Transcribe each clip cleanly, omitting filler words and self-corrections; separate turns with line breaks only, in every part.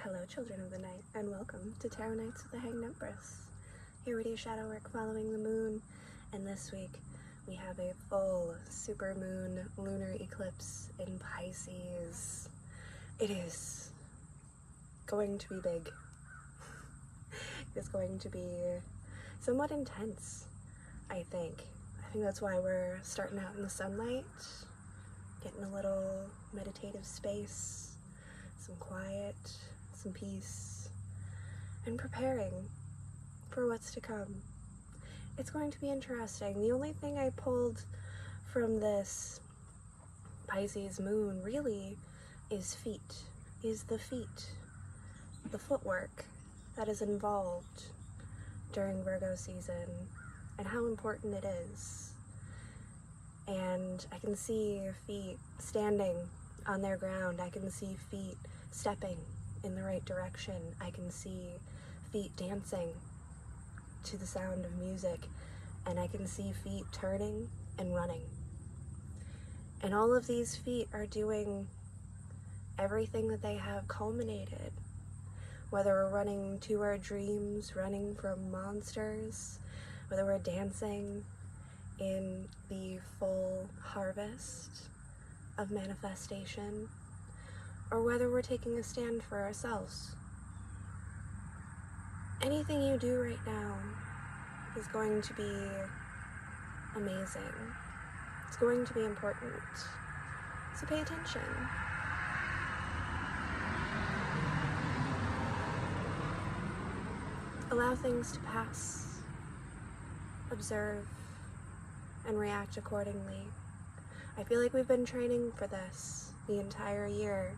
Hello, children of the night, and welcome to Tarot Nights with the Hanged Empress. Here we do shadow work following the moon, and this week we have a full supermoon lunar eclipse in Pisces. It is going to be big. It's going to be somewhat intense, I think. I think that's why we're starting out in the sunlight, getting a little meditative space, some quiet, some peace, and preparing for what's to come. It's going to be interesting. The only thing I pulled from this Pisces moon really is the feet, the footwork that is involved during Virgo season and how important it is. And I can see feet standing on their ground. I can see feet stepping in the right direction. I can see feet dancing to the sound of music, and I can see feet turning and running. And all of these feet are doing everything that they have culminated, whether we're running to our dreams, running from monsters, whether we're dancing in the full harvest of manifestation, or whether we're taking a stand for ourselves. Anything you do right now is going to be amazing. It's going to be important. So pay attention. Allow things to pass. Observe and react accordingly. I feel like we've been training for this the entire year.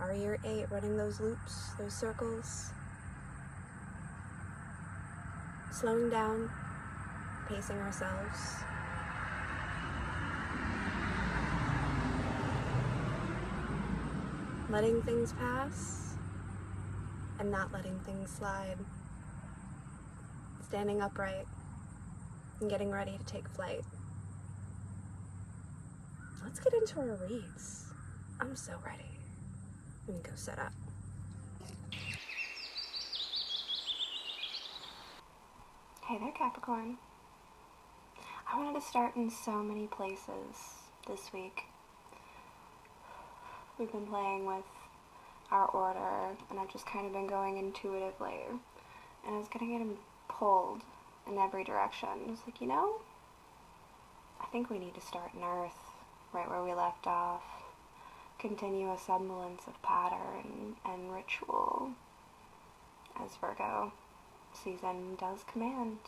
Our year 8, running those loops, those circles. Slowing down, pacing ourselves. Letting things pass and not letting things slide. Standing upright and getting ready to take flight. Let's get into our reads. I'm so ready. Let me go set up. Hey there, Capricorn. I wanted to start in so many places this week. We've been playing with our order, and I've just kind of been going intuitively. And I was getting pulled in every direction. I was like, I think we need to start in Earth, right where we left off. Continue a semblance of pattern and ritual, as Virgo season does command.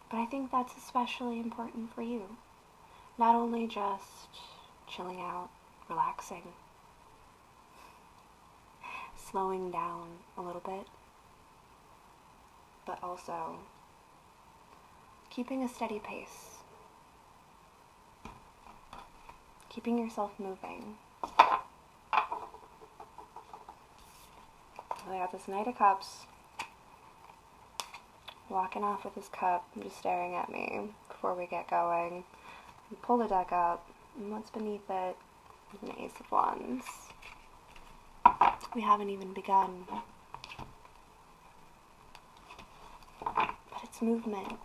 But I think that's especially important for you. Not only just chilling out, relaxing, slowing down a little bit, but also keeping a steady pace. Keeping yourself moving. I got this Knight of Cups walking off with his cup and just staring at me before we get going. We pull the deck up, and what's beneath it is an Ace of Wands. We haven't even begun. But it's movement.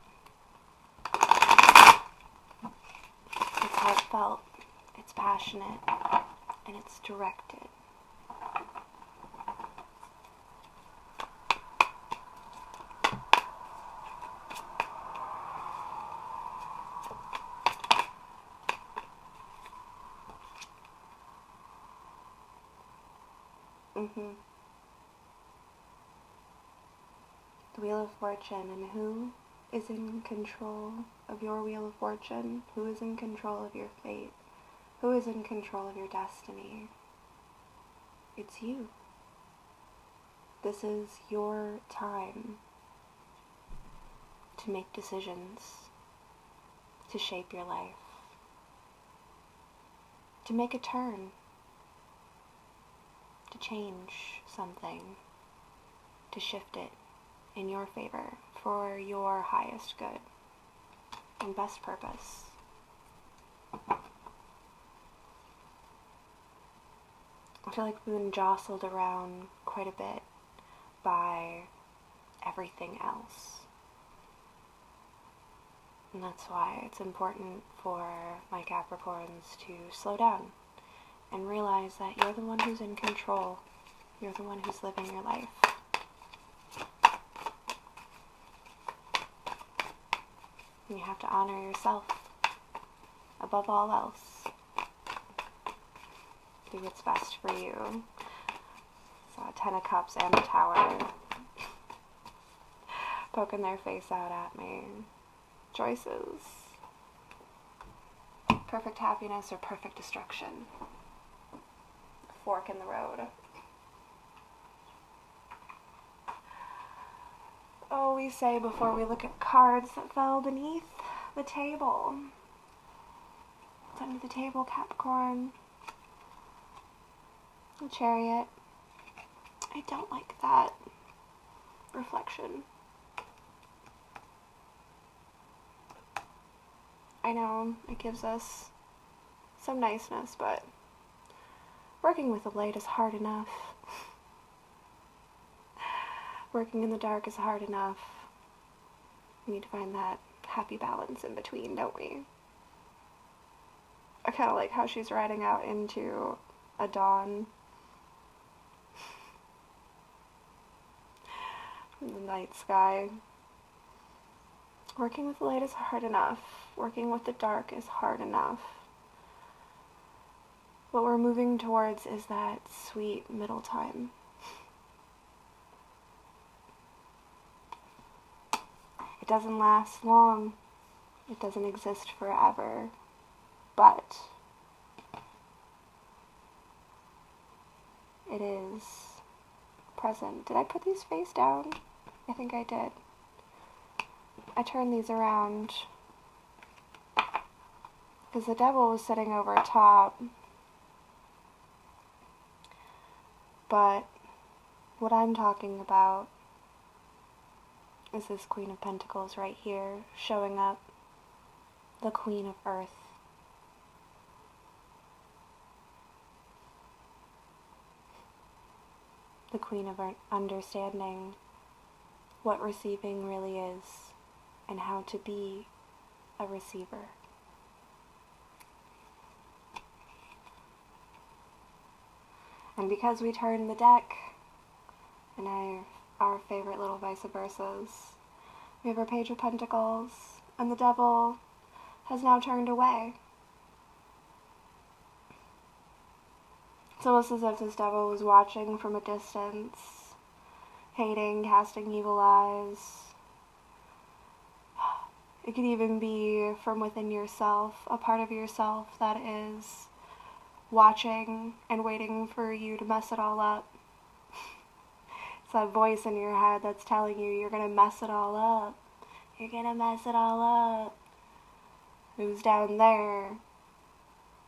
It's heartfelt. It's passionate, and it's directed. The Wheel of Fortune, and who is in control of your Wheel of Fortune? Who is in control of your fate? Who is in control of your destiny? It's you. This is your time to make decisions, to shape your life, to make a turn, to change something, to shift it in your favor for your highest good and best purpose. I feel like we've been jostled around quite a bit by everything else. And that's why it's important for my Capricorns to slow down and realize that you're the one who's in control. You're the one who's living your life. And you have to honor yourself above all else. Do what's best for you. So a 10 of Cups and a Tower poking their face out at me. Choices. Perfect happiness or perfect destruction. Fork in the road. Oh, we say before we look at cards that fell beneath the table. It's under the table, Capricorn. The Chariot. I don't like that reflection. I know it gives us some niceness, but working with the light is hard enough. Working in the dark is hard enough. We need to find that happy balance in between, don't we? I kind of like how she's riding out into a dawn. In the night sky. Working with the light is hard enough. Working with the dark is hard enough. What we're moving towards is that sweet middle time. It doesn't last long. It doesn't exist forever. But it is present. Did I put these face down? I think I did. I turned these around because the devil was sitting over top. But what I'm talking about is this Queen of Pentacles right here, showing up, the Queen of Earth. The Queen of understanding what receiving really is and how to be a receiver. And because we turned the deck and our favorite little vice versas, we have our Page of Pentacles, and the devil has now turned away. It's almost as if this devil was watching from a distance, hating, casting evil eyes. It could even be from within yourself, a part of yourself that is watching and waiting for you to mess it all up. It's that voice in your head that's telling you you're gonna mess it all up. You're gonna mess it all up. It was down there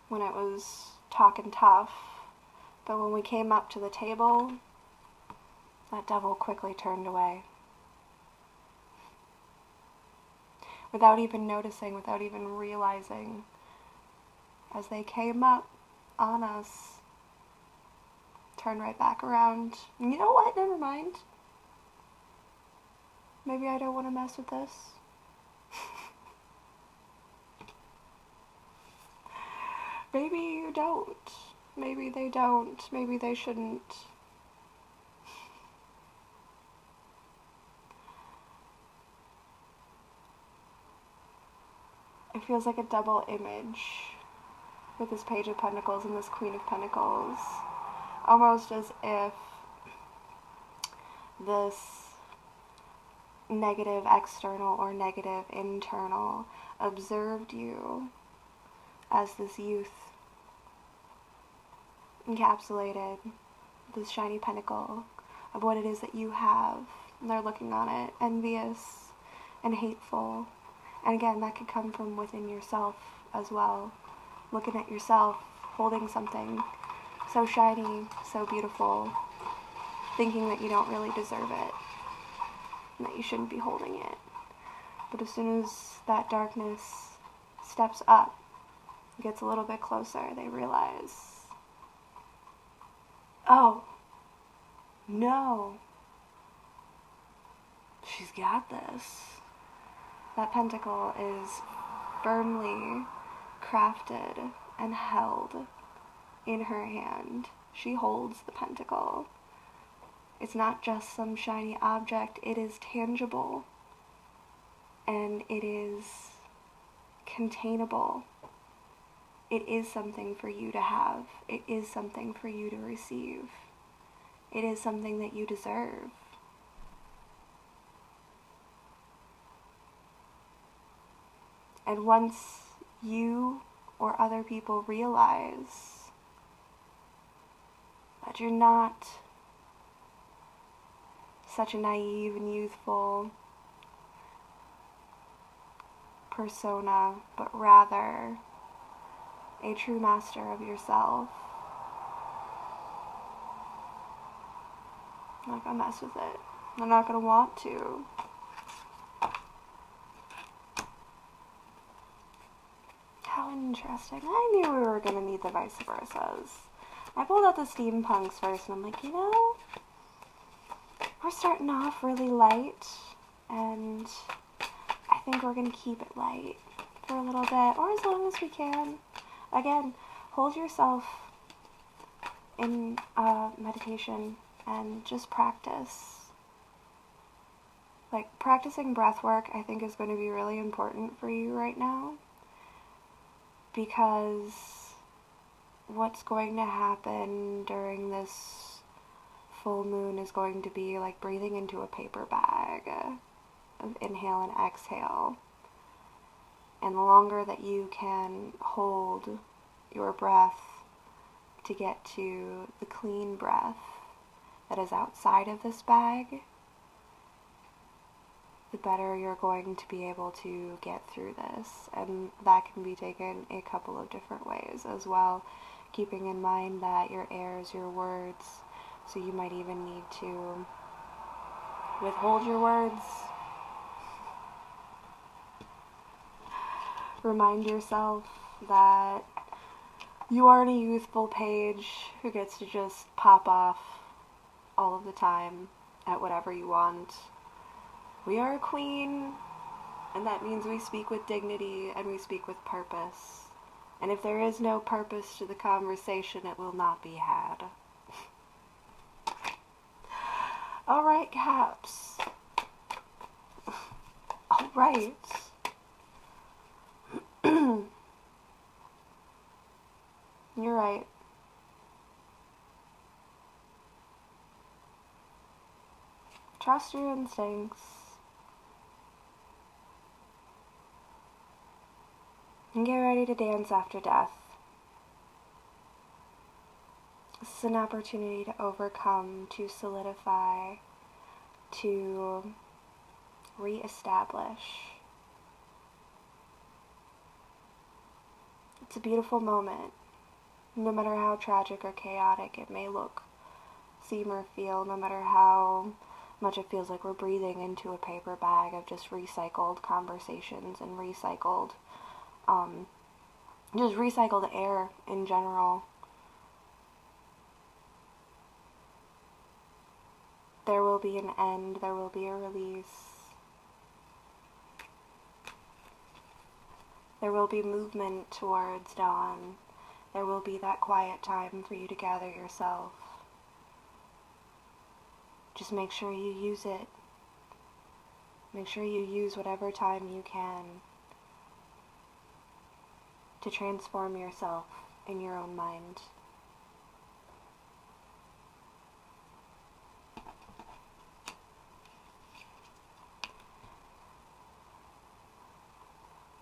when it was talking tough. But when we came up to the table, that devil quickly turned away. Without even noticing, without even realizing, as they came up on us, turn right back around. And you know what? Never mind. Maybe I don't want to mess with this. Maybe you don't. Maybe they don't. Maybe they shouldn't. It feels like a double image with this Page of Pentacles and this Queen of Pentacles. Almost as if this negative external or negative internal observed you as this youth encapsulated this shiny pentacle of what it is that you have, and they're looking on it envious and hateful. And again, that could come from within yourself as well, looking at yourself holding something so shiny, so beautiful, thinking that you don't really deserve it and that you shouldn't be holding it. But as soon as that darkness steps up, gets a little bit closer, they realize Oh, no. She's got this. That pentacle is firmly crafted and held in her hand. She holds the pentacle. It's not just some shiny object, it is tangible. And it is containable. It is something for you to have. It is something for you to receive. It is something that you deserve. And once you or other people realize that you're not such a naive and youthful persona, but rather a true master of yourself, I'm not gonna mess with it. I'm not gonna want to. How interesting. I knew we were gonna need the vice versas. I pulled out the steampunks first and I'm like, you know, we're starting off really light and I think we're gonna keep it light for a little bit, or as long as we can. Again, hold yourself in meditation and just practice. Like, practicing breath work, I think, is going to be really important for you right now, because what's going to happen during this full moon is going to be like breathing into a paper bag of inhale and exhale. And the longer that you can hold your breath to get to the clean breath that is outside of this bag, the better you're going to be able to get through this. And that can be taken a couple of different ways as well, keeping in mind that your air is your words, so you might even need to withhold your words. Remind yourself that you aren't a youthful page who gets to just pop off all of the time at whatever you want. We are a queen, and that means we speak with dignity and we speak with purpose. And if there is no purpose to the conversation, it will not be had. Alright, Caps. Alright. You're right. Trust your instincts. And get ready to dance after death. This is an opportunity to overcome, to solidify, to reestablish. It's a beautiful moment, no matter how tragic or chaotic it may look, seem, or feel, no matter how much it feels like we're breathing into a paper bag of just recycled conversations and recycled, just recycled air in general. There will be an end, there will be a release. There will be movement towards dawn. There will be that quiet time for you to gather yourself. Just make sure you use it. Make sure you use whatever time you can to transform yourself in your own mind.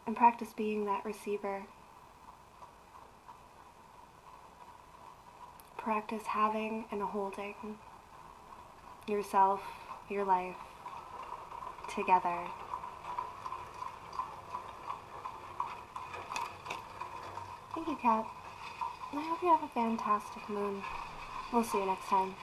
And practice being that receiver. Practice having and holding yourself, your life, together. Thank you, Kat. I hope you have a fantastic moon. We'll see you next time.